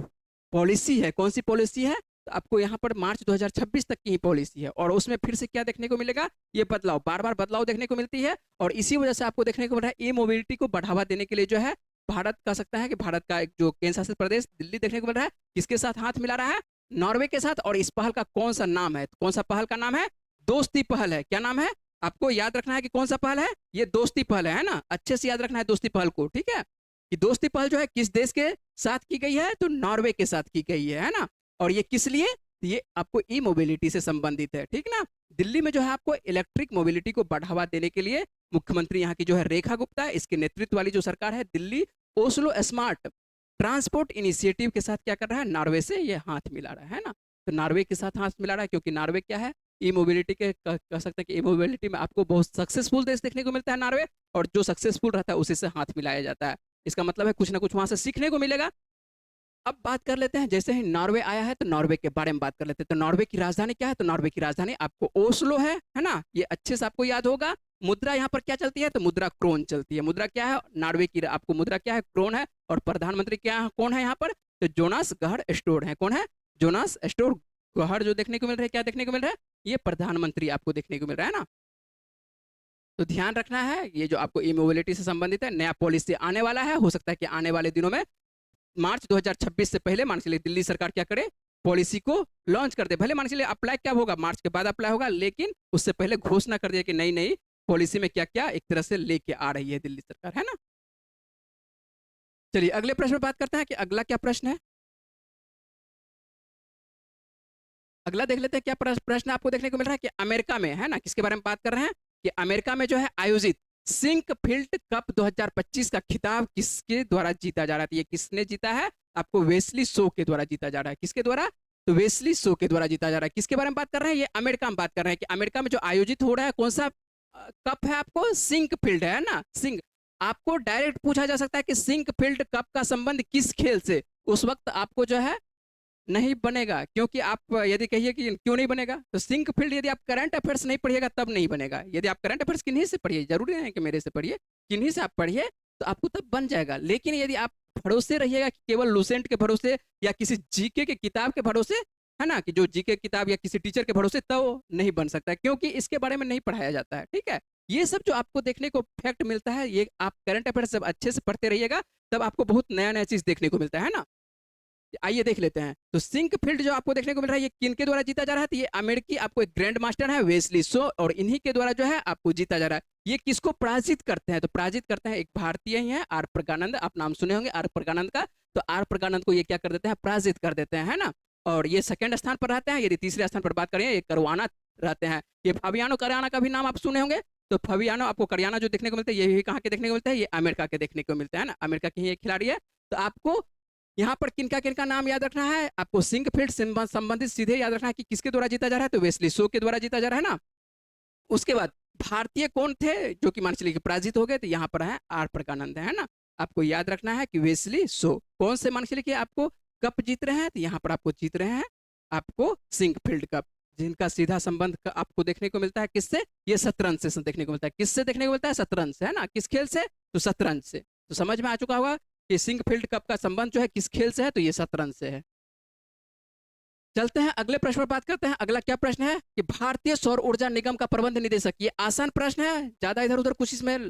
पॉलिसी है, कौन सी पॉलिसी है? तो आपको यहाँ पर मार्च 2026 तक की ही पॉलिसी है और उसमें फिर से क्या देखने को मिलेगा? ये बदलाव, बार बार बदलाव देखने को मिलती है और इसी वजह से आपको देखने को मिल रहा है ई मोबिलिटी को बढ़ावा देने के लिए जो है भारत कह सकता है कि भारत का एक जो केंद्र शासित प्रदेश दिल्ली देखने को मिल रहा है, किसके साथ हाथ मिला रहा है? नॉर्वे के साथ। और इस पहल का कौन सा नाम है? कौन सा पहल का नाम है? दोस्ती पहल है। क्या नाम है? आपको याद रखना है कि कौन सा पहल है? ये दोस्ती पहल है ना, अच्छे से याद रखना है दोस्ती पहल को, ठीक है? कि दोस्ती पहल जो है किस देश के साथ की गई है? तो नॉर्वे के साथ की गई है ना? और ये किस लिए? ये आपको ई मोबिलिटी से संबंधित है, ठीक ना? दिल्ली में जो है आपको इलेक्ट्रिक मोबिलिटी को बढ़ावा देने के लिए मुख्यमंत्री यहाँ की जो है रेखा गुप्ता, इसके नेतृत्व वाली जो सरकार है Delhi Oslo smart transport initiative के साथ क्या कर रहा है? नॉर्वे से ये हाथ मिला रहा है ना। तो नॉर्वे के साथ हाथ मिला रहा है क्योंकि नॉर्वे क्या है? ई मोबिलिटी के कह सकते हैं कि ई मोबिलिटी में आपको बहुत सक्सेसफुल देश देखने को मिलता है नॉर्वे, और जो सक्सेसफुल रहता है उसी से हाथ मिलाया जाता है। इसका मतलब है कुछ ना कुछ वहां से सीखने को मिलेगा। अब बात कर लेते हैं, जैसे ही नॉर्वे आया है तो नॉर्वे के बारे में बात कर लेते हैं। तो नॉर्वे की राजधानी क्या है? तो नॉर्वे की राजधानी आपको ओस्लो है ना? ये अच्छे से आपको याद होगा। मुद्रा यहाँ पर क्या चलती है? तो मुद्रा क्रोन चलती है। मुद्रा क्या है? नॉर्वे की आपको मुद्रा क्या है? क्रोन है। और प्रधानमंत्री क्या कौन है यहाँ पर? तो जोनास गहर स्टोर है। कौन है? जोनास स्टोर गहर जो देखने को मिल रहा है, क्या देखने को मिल रहा है? ये प्रधानमंत्री आपको देखने को मिल रहा है ना। तो ध्यान रखना है, ये जो आपको ई मोबिलिटी से संबंधित है, नया पॉलिसी आने वाला है। हो सकता है कि आने वाले दिनों में मार्च 2026 से पहले मान के चलिए दिल्ली सरकार क्या करे? पॉलिसी को लॉन्च कर दे। भले मान के चलिए अप्लाई क्या होगा, मार्च के बाद अप्लाई होगा, लेकिन उससे पहले घोषणा कर दिया कि नई नई पॉलिसी में क्या क्या एक तरह से लेके आ रही है दिल्ली सरकार, है ना। चलिए अगले प्रश्न में बात करते हैं कि अगला क्या प्रश्न है। अगला देख लेते हैं क्या प्रश्न आपको देखने को मिल रहा है कि अमेरिका में, है ना, किसके बारे में बात कर रहे हैं कि अमेरिका में जो है आयोजित सिंक फील्ड कप 2025 का खिताब किसके द्वारा जीता जा रहा है? ये किसने जीता है? आपको वेस्ली सो के द्वारा जीता जा रहा है। किसके द्वारा? तो वेस्ली सो के द्वारा जीता जा रहा है। किसके बारे में बात कर रहे हैं? ये अमेरिका में बात कर रहे हैं कि अमेरिका में जो आयोजित हो रहा है कौन सा कप है? आपको सिंक फील्ड है ना, सिंक। आपको डायरेक्ट पूछा जा सकता है कि सिंक फील्ड कप का संबंध किस खेल से? उस वक्त आपको जो है नहीं बनेगा, क्योंकि आप यदि कहिए कि क्यों नहीं बनेगा, तो सिंक फील्ड यदि आप करंट अफेयर्स नहीं पढ़िएगा तब नहीं बनेगा। यदि आप करंट अफेयर्स किन्हीं से पढ़िए, जरूरी नहीं है कि मेरे से पढ़िए, किन्हीं से आप पढ़िए तो आपको तब बन जाएगा। लेकिन यदि आप भरोसे रहिएगा कि केवल लुसेंट के भरोसे या किसी जीके के किताब के भरोसे, है ना, कि जो जीके किताब या किसी टीचर के भरोसे, तो नहीं बन सकता, क्योंकि इसके बारे में नहीं पढ़ाया जाता है, ठीक है। ये सब जो आपको देखने को फैक्ट मिलता है, ये आप करंट अफेयर्स जब अच्छे से पढ़ते रहिएगा तब आपको बहुत नया नया चीज देखने को मिलता है ना। आइए देख लेते हैं। तो सिंक फील्ड जो आपको देखने को मिल रहा है, ये किनके द्वारा जीता जा रहा है? तो ये अमेरिकी आपको एक ग्रैंड मास्टर है वेस्ली सो, और इन्हीं के द्वारा जो है आपको जीता जा रहा है। ये किसको पराजित करते हैं? तो पराजित करते हैं एक भारतीय ही है, आर प्रज्ञानंद। आप नाम सुने होंगे आर प्रज्ञानंद का। तो आर प्रज्ञानंद को ये क्या कर देते हैं? पराजित कर देते हैं, है ना। और ये सेकंड स्थान पर रहते हैं। यदि तीसरे स्थान पर बात करें, ये करवाना रहते हैं। ये फाबियानो करियाना का भी नाम आप सुने होंगे। तो फाबियानो आपको करियाना जो देखने को मिलता है, ये भी कहाँ के देखने को मिलता है? ये अमेरिका के देखने को मिलता है ना, अमेरिका के ही एक खिलाड़ी है। तो आपको यहाँ पर किनका किनका नाम याद रखना है? आपको सिंक फील्ड संबंधित सीधे याद रखना है कि किसके द्वारा जीता जा रहा है? तो वेस्ली सो के द्वारा जीता जा रहा है ना। उसके बाद भारतीय कौन थे जो कि मान चलिए पराजित हो गए? तो यहाँ पर है आर प्रज्ञानंद, है ना। आपको याद रखना है कि वेस्ली सो कौन से मान चलिए कि आपको कप जीत रहे हैं? तो यहाँ पर आपको जीत रहे हैं आपको सिंक फील्ड कप, जिनका सीधा संबंध आपको देखने को मिलता है किससे? ये शतरंज से देखने को मिलता है। किससे देखने को मिलता है? शतरंज से, है ना। किस खेल से? तो शतरंज से। तो समझ में आ चुका होगा कि सिंक फील्ड कप का संबंध जो है किस खेल से है? तो ये शतरंज से है। चलते हैं अगले प्रश्न पर बात करते हैं। अगला क्या प्रश्न है कि भारतीय सौर ऊर्जा निगम का प्रबंध निदेशक, ये आसान प्रश्न है, ज्यादा इधर उधर कुछ इसमें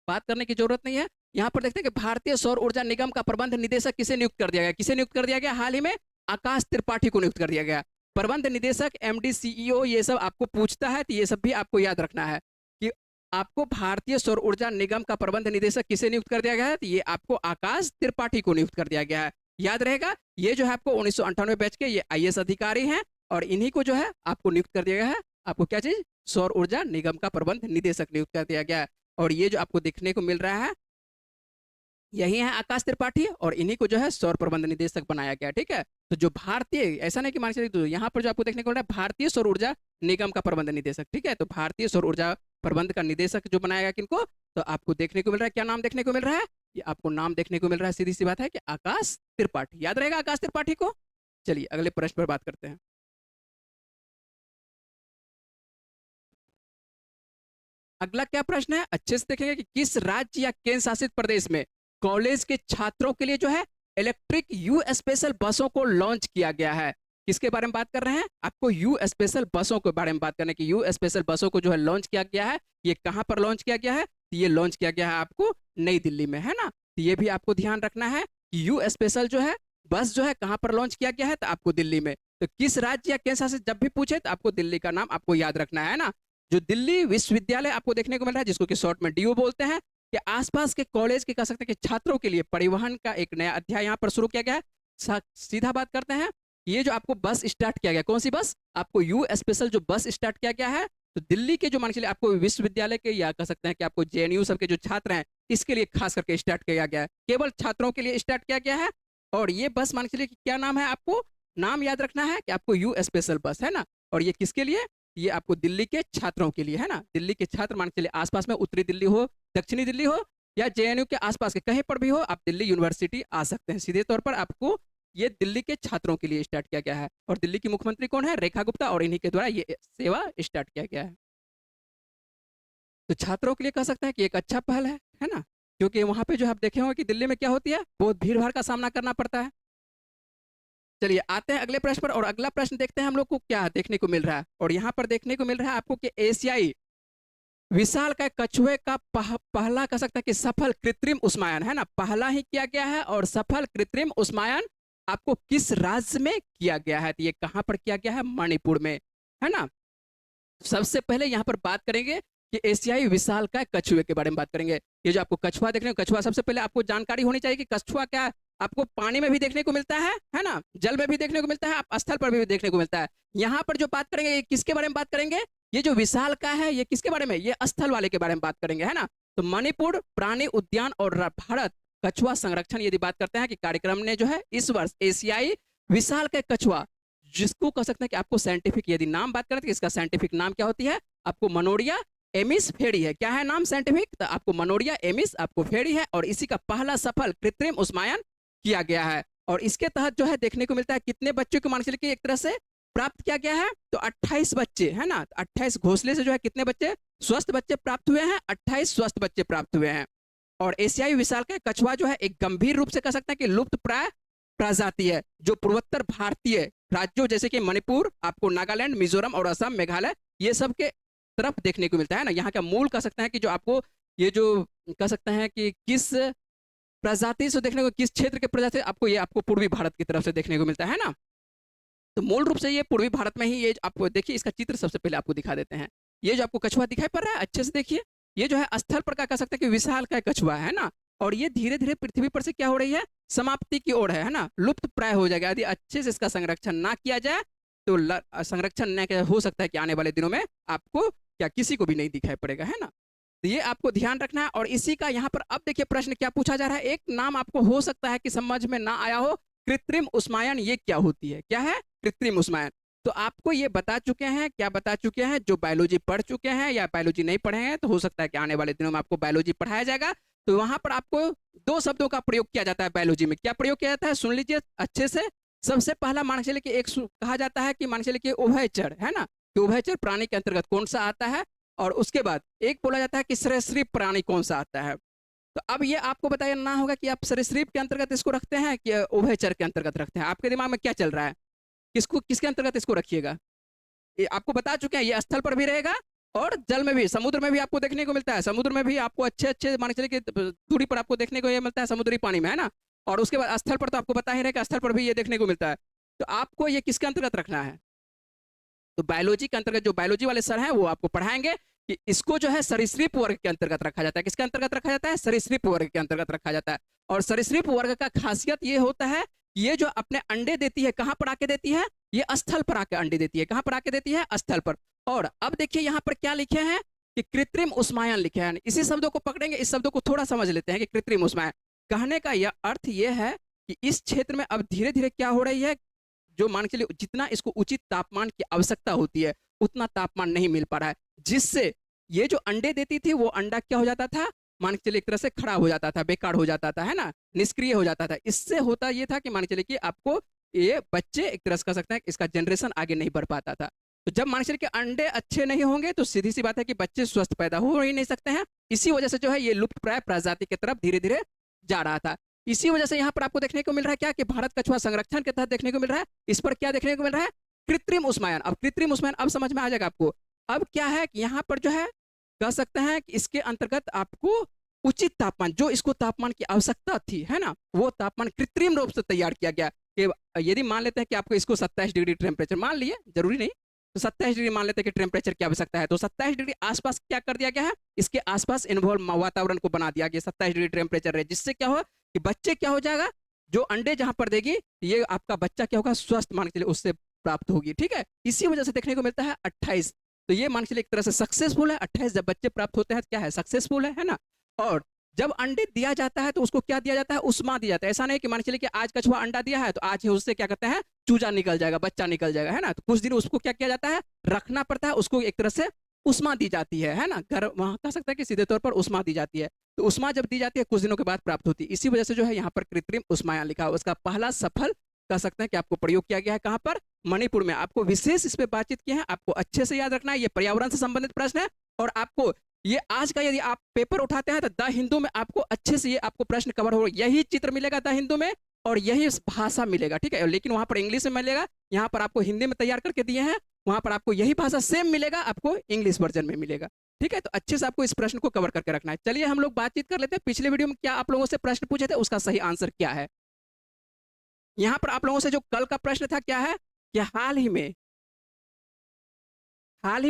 बात करने की जरूरत नहीं है। यहाँ पर देखते हैं कि भारतीय सौर ऊर्जा निगम का प्रबंध निदेशक किसे नियुक्त कर दिया गया? किसे नियुक्त कर दिया गया? हाल ही में आकाश त्रिपाठी को नियुक्त कर दिया गया। प्रबंध निदेशक, एमडी, सीईओ, ये सब आपको पूछता है तो ये सब भी आपको याद रखना है कि आपको भारतीय सौर ऊर्जा निगम का प्रबंध निदेशक किसे नियुक्त कर दिया गया है? तो ये आपको आकाश त्रिपाठी को नियुक्त कर दिया गया है। याद रहेगा, ये जो है आपको 1998 बैच के ये आईएएस अधिकारी हैं, और इन्हीं को जो है आपको नियुक्त कर दिया गया है। आपको क्या चीज? सौर ऊर्जा निगम का प्रबंध निदेशक नियुक्त कर दिया गया है। और ये जो आपको देखने को मिल रहा है यही है आकाश त्रिपाठी और इन्हीं को जो है सौर प्रबंध निदेशक बनाया गया। ठीक है, तो जो भारतीय, ऐसा नहीं कि मान चलिए तो यहाँ पर जो आपको देखने को मिल रहा है भारतीय सौर ऊर्जा निगम का प्रबंध निदेशक। ठीक है, तो भारतीय सौर ऊर्जा प्रबंध का निदेशक जो बनाया गया किनको, तो आपको देखने को मिल रहा है, क्या नाम देखने को मिल रहा है, ये आपको नाम देखने को मिल रहा है, सीधी सी बात है कि आकाश त्रिपाठी। याद रहेगा आकाश त्रिपाठी को। चलिए अगले प्रश्न पर बात करते हैं। अगला क्या प्रश्न है, अच्छे से देखेंगे कि किस राज्य या केंद्र शासित प्रदेश में कॉलेज के छात्रों के लिए जो है इलेक्ट्रिक यू स्पेशल बसों को लॉन्च किया गया है। किसके बारे में बात कर रहे हैं, आपको यू स्पेशल बसों के बारे में बात करने की। यू स्पेशल बसों को जो है लॉन्च किया गया है, ये कहां पर लॉन्च किया गया है, तो ये लॉन्च किया गया है आपको नई दिल्ली में, है ना। तो ये भी आपको ध्यान रखना है कि यू स्पेशल जो है बस जो है कहां पर लॉन्च किया गया है, तो आपको दिल्ली में। तो किस राज्य या केंद्र शासित जब भी पूछे तो आपको दिल्ली का नाम आपको याद रखना है ना। जो दिल्ली विश्वविद्यालय आपको देखने को मिल रहा है, जिसको कि शॉर्ट में डीयू बोलते हैं, कि आसपास के कॉलेज के कह सकते हैं कि छात्रों के लिए परिवहन का एक नया अध्याय यहाँ पर शुरू किया गया है। सीधा बात करते हैं, ये जो आपको बस स्टार्ट किया गया, कौन सी बस, आपको यू स्पेशल जो बस स्टार्ट किया गया है, तो दिल्ली के जो मान चलिए आपको विश्वविद्यालय के या कह सकते हैं कि आपको जेएनयू सब के जो छात्र हैं, इसके लिए खास करके स्टार्ट किया गया है, केवल छात्रों के लिए स्टार्ट किया गया है। और ये बस मान चलिए कि क्या नाम है, आपको नाम याद रखना है कि आपको यू स्पेशल बस, है ना। और ये किसके लिए, ये आपको दिल्ली के छात्रों के लिए, है ना। दिल्ली के छात्र मान के चलिए आसपास में उत्तरी दिल्ली हो, दक्षिणी दिल्ली हो या जेएनयू के आसपास के कहीं पर भी हो, आप दिल्ली यूनिवर्सिटी आ सकते हैं। सीधे तौर पर आपको ये दिल्ली के छात्रों के लिए स्टार्ट किया गया है। और दिल्ली की मुख्यमंत्री कौन है, रेखा गुप्ता, और इन्हीं के द्वारा ये सेवा स्टार्ट किया गया है। तो छात्रों के लिए कह सकते हैं कि एक अच्छा पहल है ना, क्योंकि वहां पे जो आप देखे होंगे कि दिल्ली में क्या होती है, बहुत भीड़ भाड़ का सामना करना पड़ता है। चलिए आते हैं अगले प्रश्न पर, और अगला प्रश्न देखते हैं हम लोग को क्या देखने को मिल रहा है। और यहाँ पर देखने को मिल रहा है आपको कि एशियाई विशाल का कछुए का पहला कह सकता है कि सफल कृत्रिम उष्मायन, है ना, पहला ही किया गया है। और सफल कृत्रिम उष्मायन आपको किस राज्य में किया गया है, तो ये कहां पर किया गया है, मणिपुर में, है ना। सबसे पहले यहाँ पर बात करेंगे कि एशियाई विशाल का कछुए के बारे में बात करेंगे। ये जो आपको कछुआ देखने को, कछुआ सबसे पहले आपको जानकारी होनी चाहिए कि कछुआ क्या है। आपको पानी में भी देखने को मिलता है ना, जल में भी देखने को मिलता है, आप स्थल पर भी देखने को मिलता है। यहाँ पर जो बात करेंगे, ये किसके बारे में बात करेंगे, ये जो विशाल का है, ये किसके बारे में, ये स्थल वाले के बारे में बात करेंगे, है ना। तो मणिपुर प्राणी उद्यान और भारत कछुआ संरक्षण यदि बात करते हैं कि कार्यक्रम ने जो है इस वर्ष एशियाई विशाल का कछुआ, जिसको कह सकते हैं कि आपको साइंटिफिक यदि नाम बात करें तो इसका साइंटिफिक नाम क्या होती है, आपको मनोरिया एमिस फेडी है। क्या है नाम साइंटिफिक, तो आपको मनोरिया एमिस आपको फेडी है। और इसी का पहला सफल कृत्रिम उष्मायन किया गया है। और इसके तहत जो है देखने को मिलता है कितने बच्चों को मान चलिए एक तरह से प्राप्त किया गया है, तो 28 बच्चे, है ना। 28 घोंसले से जो है कितने बच्चे, स्वस्थ बच्चे प्राप्त हुए हैं, 28 स्वस्थ बच्चे प्राप्त हुए हैं। और एशियाई विशाल का कछुआ जो है एक गंभीर रूप से कह सकते हैं कि लुप्त प्राय प्रजाति है, जो पूर्वोत्तर भारतीय राज्यों जैसे कि मणिपुर, आपको नागालैंड, मिजोरम और असम, मेघालय, ये सब के तरफ देखने को मिलता है ना। यहाँ का मूल कह सकते हैं कि जो आपको ये जो कह सकते हैं कि किस प्रजाति से देखने को, किस क्षेत्र के प्रजाति आपको, ये आपको पूर्वी भारत की तरफ से देखने को मिलता है ना। तो मूल रूप से ये पूर्वी भारत में ही, ये आपको देखिए इसका चित्र सबसे पहले आपको दिखा देते हैं। ये जो आपको कछुआ दिखाई पड़ रहा है, अच्छे से देखिए, ये जो है स्थल पर का कह सकते हैं कि विशाल का कछुआ है ना। और ये धीरे धीरे पृथ्वी पर से क्या हो रही है, समाप्ति की ओर है ना, लुप्त प्राय हो जाएगा यदि अच्छे से इसका संरक्षण ना किया जाए। तो संरक्षण न हो सकता है कि आने वाले दिनों में आपको क्या किसी को भी नहीं दिखाई पड़ेगा, है ना। तो ये आपको ध्यान रखना है। और इसी का यहाँ पर अब देखिए प्रश्न क्या पूछा जा रहा है, एक नाम आपको हो सकता है कि समझ में ना आया हो, कृत्रिम उष्मायन ये क्या होती है, क्या है कृत्रिम उष्मायन। तो आपको ये बता चुके हैं, क्या बता चुके हैं, जो बायोलॉजी पढ़ चुके हैं या बायोलॉजी नहीं पढ़े हैं, तो हो सकता है कि आने वाले दिनों में आपको बायोलॉजी पढ़ाया जाएगा। तो वहां पर आपको दो शब्दों का प्रयोग किया जाता है बायोलॉजी में। क्या प्रयोग किया जाता है, सुन लीजिए अच्छे से। सबसे पहला मान चलिए कि एक कहा जाता है कि मान चलिए कि उभयचर, है ना, कि उभयचर प्राणी के अंतर्गत कौन सा आता है। और उसके बाद एक बोला जाता है कि सरीसृप प्राणी कौन सा आता है। तो अब ये आपको बताना होगा कि आप सरीसृप के अंतर्गत इसको रखते हैं कि उभयचर के अंतर्गत रखते हैं। आपके दिमाग में क्या चल रहा है, किसको किसके अंतर्गत इसको रखिएगा। ये आपको बता चुके हैं, ये स्थल पर भी रहेगा और जल में भी, समुद्र में भी आपको देखने को मिलता है। समुद्र में भी आपको अच्छे अच्छे मान चलिए कि दूरी पर आपको देखने को ये मिलता है, समुद्री पानी में, है ना। और उसके बाद स्थल पर तो आपको पता ही रहेगा, स्थल पर भी ये देखने को मिलता है। तो आपको ये किसके अंतर्गत रखना है, तो बायोलॉजी के अंतर्गत जो बायोलॉजी वाले सर हैं वो आपको पढ़ाएंगे कि इसको जो है सरीसृप वर्ग के अंतर्गत रखा जाता है। किसके अंतर्गत रखा जाता है, सरीसृप वर्ग के अंतर्गत रखा जाता है। और सरीसृप वर्ग का खासियत ये होता है, ये जो अपने अंडे देती है, कहां पर आके देती है, ये स्थल पर आके अंडे देती है। कहां पर आके देती है, स्थल पर। और अब देखिए यहाँ पर क्या लिखे हैं कि कृत्रिम उष्मायन लिखे हैं। इसी शब्दों को पकड़ेंगे, इस शब्दों को थोड़ा समझ लेते हैं कि कृत्रिम उष्मायन कहने का यह अर्थ यह है कि इस क्षेत्र में अब धीरे-धीरे क्या हो रही है, जो मान के चलिए जितना इसको उचित तापमान की आवश्यकता होती है, उतना तापमान नहीं मिल पा रहा है। जिससे ये जो अंडे देती थी, वो अंडा क्या हो जाता था, मान के चलिए एक तरह से खड़ा हो जाता था, बेकार हो जाता था, है ना? निष्क्रिय हो जाता था। इससे होता ये था कि मान के चलिए कि आपको ये बच्चे एक तरह से कह सकते हैं, इसका जनरेशन आगे नहीं बढ़ पाता था। तो जब मान के चलिए कि अंडे अच्छे नहीं होंगे, तो सीधी-सी बात है कि बच्चे स्वस्थ पैदा हो ही नहीं सकते हैं। इसी वजह से जो है ये लुप्तप्राय प्रजाति की तरफ धीरे-धीरे जा रहा था। इसी वजह से यहाँ पर आपको देखने को मिल रहा है क्या कि भारत कछुआ संरक्षण के तहत देखने को मिल रहा है, इस पर क्या देखने को मिल रहा है? कृत्रिम ऊष्मायन। अब कृत्रिम ऊष्मायन अब समझ में आ जाएगा आपको। अब क्या है कि यहाँ पर जो है कह सकते हैं कि इसके अंतर्गत आपको उचित तापमान, जो इसको तापमान की आवश्यकता थी, है ना? वो तापमान कृत्रिम रूप से तैयार किया गया कि यदि मान लेते हैं कि आपको इसको 27 डिग्री टेम्परेचर मान लिए, जरूरी नहीं, तो 27 डिग्री मान लेते हैं कि टेम्परेचर की आवश्यकता है, तो 27 डिग्री आसपास क्या कर दिया गया है, इसके आसपास इन्वॉल्व वातावरण को बना दिया गया 27 डिग्री टेम्परेचर है, जिससे क्या हो कि बच्चे क्या हो जाएगा, जो अंडे जहां पर देगी, ये आपका बच्चा क्या होगा, स्वस्थ मान के चलिए उससे प्राप्त होगी। ठीक है, इसी वजह से देखने को मिलता है 28, तो ये मान के चलिए एक तरह से सक्सेसफुल है। 28 जब बच्चे प्राप्त होते हैं तो क्या है, सक्सेसफुल है ना? और जब अंडे दिया जाता है तो उसको क्या दिया जाता है, उष्मा दिया जाता है। ऐसा नहीं कि मान के चलिए कि आज कछुआ अंडा दिया है तो आज ही उससे क्या करते हैं, चूजा निकल जाएगा, बच्चा निकल जाएगा, है ना? तो कुछ दिन उसको क्या किया जाता है, रखना पड़ता है, उसको एक तरह से उष्मा दी जाती है ना? वहां कह सकते हैं कि सीधे तौर पर उष्मा दी जाती है। तो उष्मा जब दी जाती है कुछ दिनों के बाद प्राप्त होती है। इसी वजह से जो है यहाँ पर कृत्रिम उष्मायान लिखा हुआ, उसका पहला सफल कह सकते हैं कि आपको प्रयोग किया गया है कहाँ पर, मणिपुर में। आपको विशेष इस पे बातचीत की है, आपको अच्छे से याद रखना है, ये पर्यावरण से संबंधित प्रश्न है। और आपको ये आज का यदि आप पेपर उठाते हैं तो द हिंदू में आपको अच्छे से ये आपको प्रश्न कवर होगा, यही चित्र मिलेगा द हिंदू में और यही भाषा मिलेगा। ठीक है, लेकिन वहां पर इंग्लिश में मिलेगा, यहाँ पर आपको हिंदी में तैयार करके दिए हैं, वहां पर आपको यही भाषा सेम मिलेगा, आपको इंग्लिश वर्जन में मिलेगा। ठीक है, तो अच्छे से आपको इस प्रश्न को कवर करके रखना है। चलिए हम लोग बातचीत कर लेते हैं, पिछले वीडियो में क्या आप लोगों से प्रश्न पूछे थे, उसका सही आंसर क्या है। यहाँ पर आप लोगों से जो कल का प्रश्न था क्या है कि हाल ही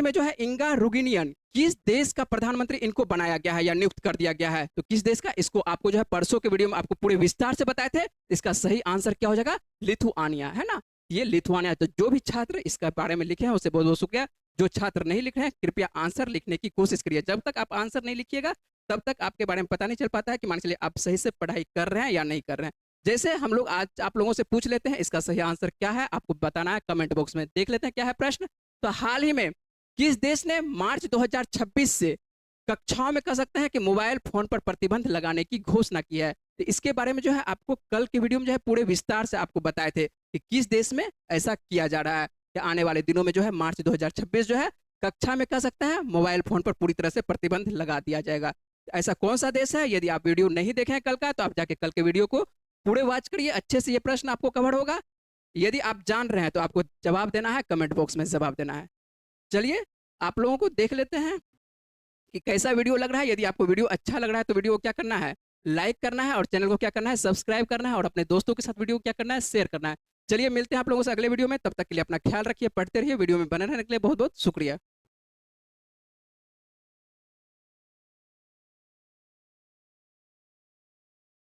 में जो है इंगा रुगिनियन किस देश का प्रधानमंत्री इनको बनाया गया है या नियुक्त कर दिया गया है, तो किस देश का, इसको आपको जो है परसों के वीडियो में आपको पूरे विस्तार से बताए थे। इसका सही आंसर क्या हो जाएगा, लिथुआनिया, है ना? ये लिथुआनिया। तो जो भी छात्र इसके बारे में लिखे हैं उससे बहुत बहुत शुक्रिया। जो छात्र नहीं लिख रहे हैं कृपया आंसर लिखने की कोशिश करिए। जब तक आप आंसर नहीं लिखिएगा तब तक आपके बारे में पता नहीं चल पाता है कि मान के चलिए आप सही से पढ़ाई कर रहे हैं या नहीं कर रहे हैं। जैसे हम लोग आज आप लोगों से पूछ लेते हैं इसका सही आंसर क्या है, आपको बताना है कमेंट बॉक्स में। देख लेते हैं क्या है प्रश्न। तो हाल ही में किस देश ने मार्च 2026 से कक्षाओं में कह सकते हैं कि मोबाइल फोन पर प्रतिबंध लगाने की घोषणा की है। तो इसके बारे में जो है आपको कल के वीडियो में जो है पूरे विस्तार से आपको बताए थे कि किस देश में ऐसा किया जा रहा है कि आने वाले दिनों में जो है मार्च 2026 जो है कक्षा में कह सकते हैं मोबाइल फोन पर पूरी तरह से प्रतिबंध लगा दिया जाएगा। ऐसा कौन सा देश है, यदि आप वीडियो नहीं देखे हैं कल का तो आप जाके कल के वीडियो को पूरे वॉच करिए, अच्छे से ये प्रश्न आपको कवर होगा। यदि आप जान रहे हैं तो आपको जवाब देना है, कमेंट बॉक्स में जवाब देना है। चलिए आप लोगों को देख लेते हैं कि कैसा वीडियो लग रहा है। यदि आपको वीडियो अच्छा लग रहा है तो वीडियो को क्या करना है, लाइक करना है, और चैनल को क्या करना है, सब्सक्राइब करना है, और अपने दोस्तों के साथ वीडियो को क्या करना है, शेयर करना है। चलिए मिलते हैं आप लोगों से अगले वीडियो में, तब तक के लिए अपना ख्याल रखिए, पढ़ते रहिए, वीडियो में बने रहने के लिए बहुत बहुत शुक्रिया।